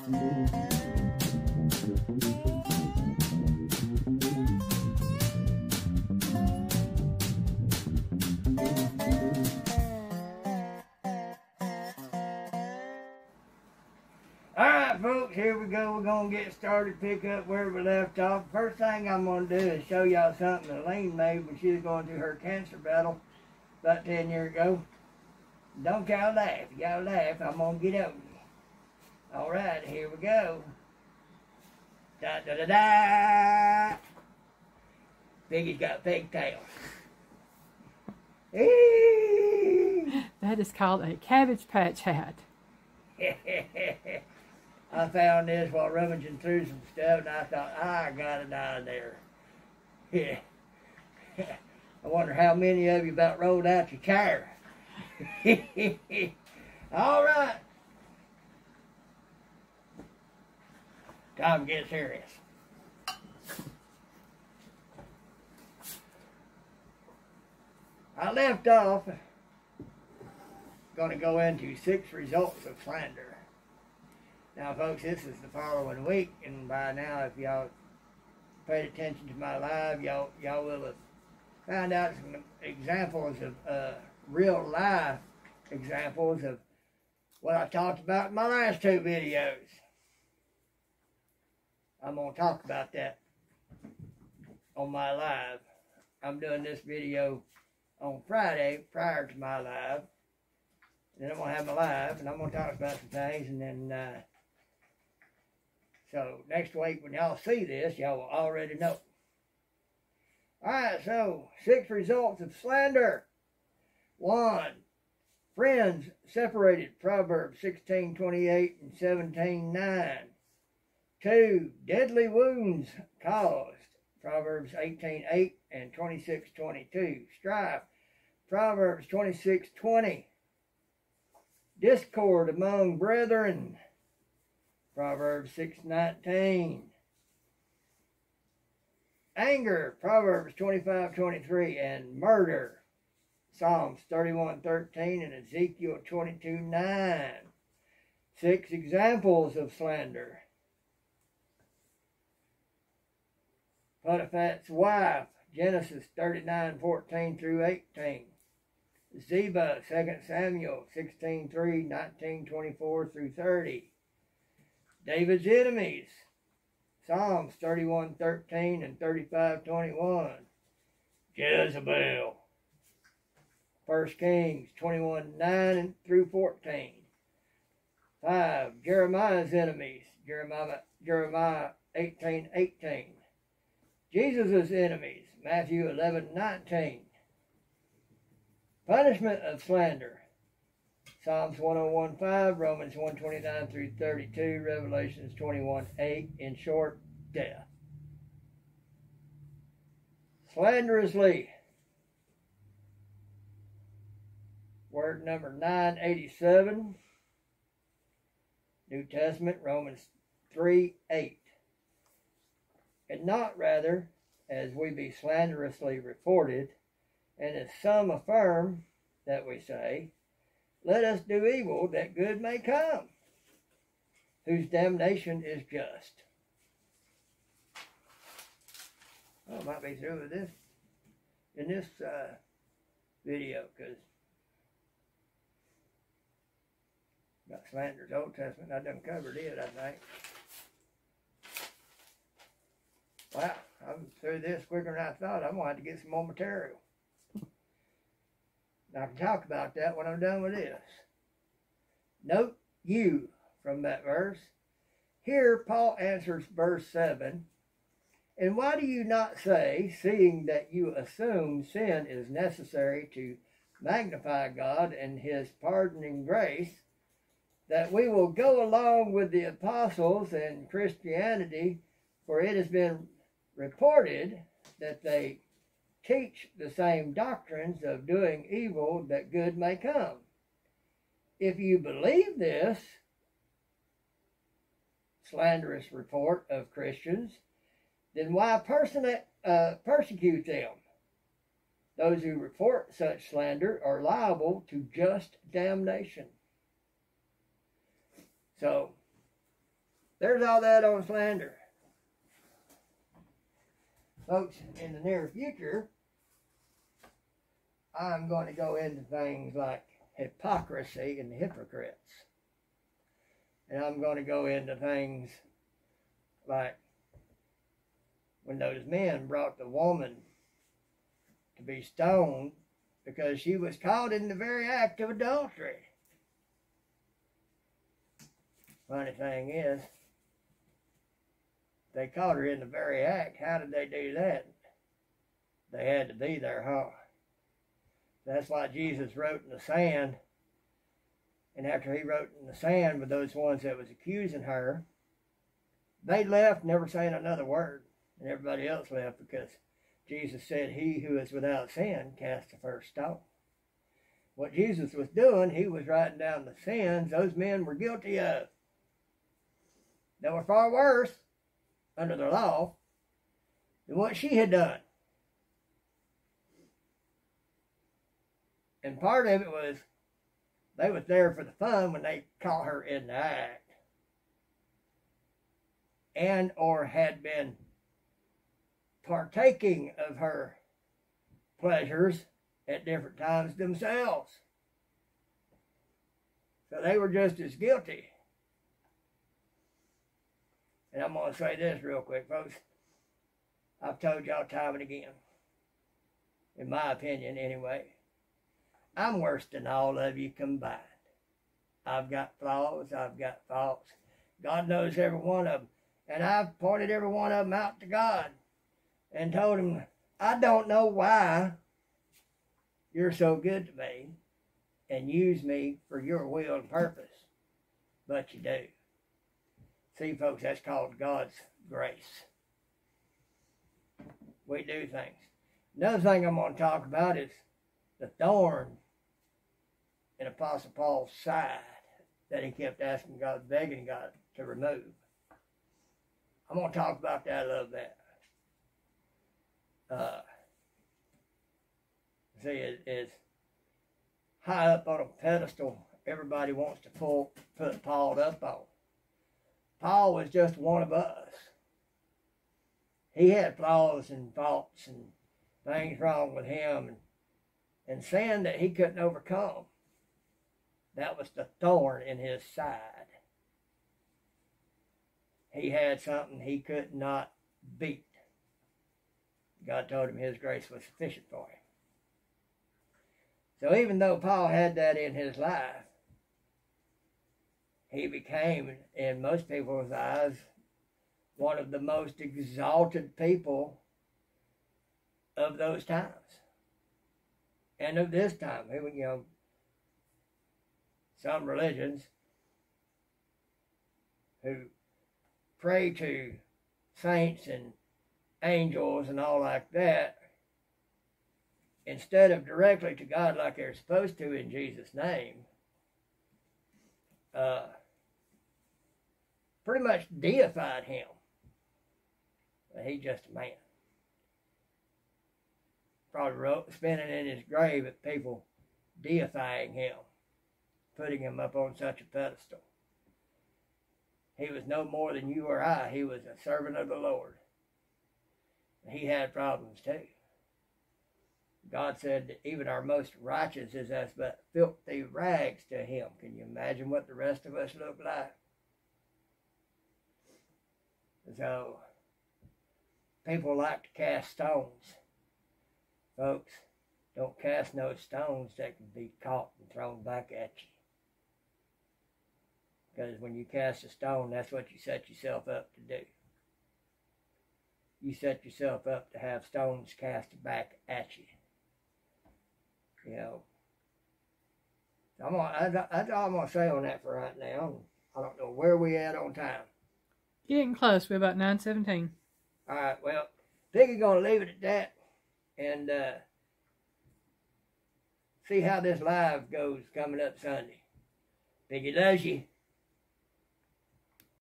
Alright folks, here we go. We're going to get started, pick up where we left off. First thing I'm going to do is show y'all something Elaine made when she was going through her cancer battle about 10 years ago. Don't y'all laugh. Y'all laugh, I'm going to get over you. Alright, here we go. Da da da da! Piggy's got pigtails. That is called a Cabbage Patch hat. I found this while rummaging through some stuff, and I thought, I got it out of there. Yeah. I wonder how many of you about rolled out your chair. All right. Time to get serious. I left off going to go into 6 results of slander. Now, folks, this is the following week, and by now, if y'all paid attention to my live, y'all will have found out some examples of real life examples of what I talked about in my last 2 videos. I'm going to talk about that on my live. I'm doing this video on Friday prior to my live. And then I'm going to have my live, and I'm going to talk about some things, and then, so next week when y'all see this, y'all will already know. Alright, so 6 results of slander. 1. Friends separated, Proverbs 16:28 and 17:9. 2. Deadly wounds caused, Proverbs 18:8 and 26:22. Strife, Proverbs 26:20. Discord among brethren, Proverbs 6:19. Anger, Proverbs 25:23. And murder, Psalms 31:13 and Ezekiel 22:9. 6 examples of slander. Potiphar's wife, Genesis 39:14 through 18. Ziba, 2 Samuel 16:3, 19:24 through 30. David's enemies, Psalms 31:13 and 35:21. Jezebel, 1 Kings 21:9 through 14. 5. Jeremiah's enemies, Jeremiah 18:18. Jesus' enemies, Matthew 11:19. Punishment of slander, Psalms 101:5, Romans 1:29 through 32, Revelations 21:8. In short, death. Slanderously, word number 987, New Testament, Romans 3:8. And not rather, as we be slanderously reported, and as some affirm that we say, let us do evil that good may come, whose damnation is just. Well, I might be through with this in this video, because about slander's Old Testament, I done covered it, I think. Wow, I'm through this quicker than I thought. I'm going to have to get some more material. I can talk about that when I'm done with this. Note you from that verse. Here Paul answers verse 7. And why do you not say, seeing that you assume sin is necessary to magnify God and his pardoning grace, that we will go along with the apostles and Christianity, for it has been reported that they teach the same doctrines of doing evil that good may come. If you believe this slanderous report of Christians, then why persecute them? Those who report such slander are liable to just damnation. So, there's all that on slander. Folks, in the near future, I'm going to go into things like hypocrisy and hypocrites. And I'm going to go into things like when those men brought the woman to be stoned because she was caught in the very act of adultery. Funny thing is, they caught her in the very act. How did they do that? They had to be there, huh? That's why Jesus wrote in the sand. And after he wrote in the sand with those ones that was accusing her, they left, never saying another word. And everybody else left because Jesus said, he who is without sin cast the first stone. What Jesus was doing, he was writing down the sins those men were guilty of. They were far worse under the law than what she had done. And part of it was they was there for the fun when they caught her in the act, and or had been partaking of her pleasures at different times themselves. So they were just as guilty. And I'm going to say this real quick, folks. I've told y'all time and again, in my opinion anyway, I'm worse than all of you combined. I've got flaws, I've got faults. God knows every one of them. And I've pointed every one of them out to God and told him, I don't know why you're so good to me and use me for your will and purpose, but you do. See, folks, that's called God's grace. We do things. Another thing I'm going to talk about is the thorn in Apostle Paul's side that he kept asking God, begging God to remove. I'm going to talk about that a little bit. See, it's high up on a pedestal. Everybody wants to put Paul up on. Paul was just one of us. He had flaws and faults and things wrong with him and sin that he couldn't overcome. That was the thorn in his side. He had something he could not beat. God told him his grace was sufficient for him. So even though Paul had that in his life, he became, in most people's eyes, one of the most exalted people of those times. And of this time. You know, some religions who pray to saints and angels and all like that, instead of directly to God like they're supposed to in Jesus' name, pretty much deified him. But he's just a man. Probably spinning in his grave at people deifying him, putting him up on such a pedestal. He was no more than you or I. He was a servant of the Lord. He had problems too. God said that even our most righteous is as but filthy rags to him. Can you imagine what the rest of us look like? So, people like to cast stones. Folks, don't cast no stones that can be caught and thrown back at you. Because when you cast a stone, that's what you set yourself up to do. You set yourself up to have stones cast back at you. You know. That's all I'm going to say on that for right now. I don't know where we at on time. Getting close. We're about 9:17. All right, well, Piggy's going to leave it at that. And see how this live goes coming up Sunday. Piggy loves you.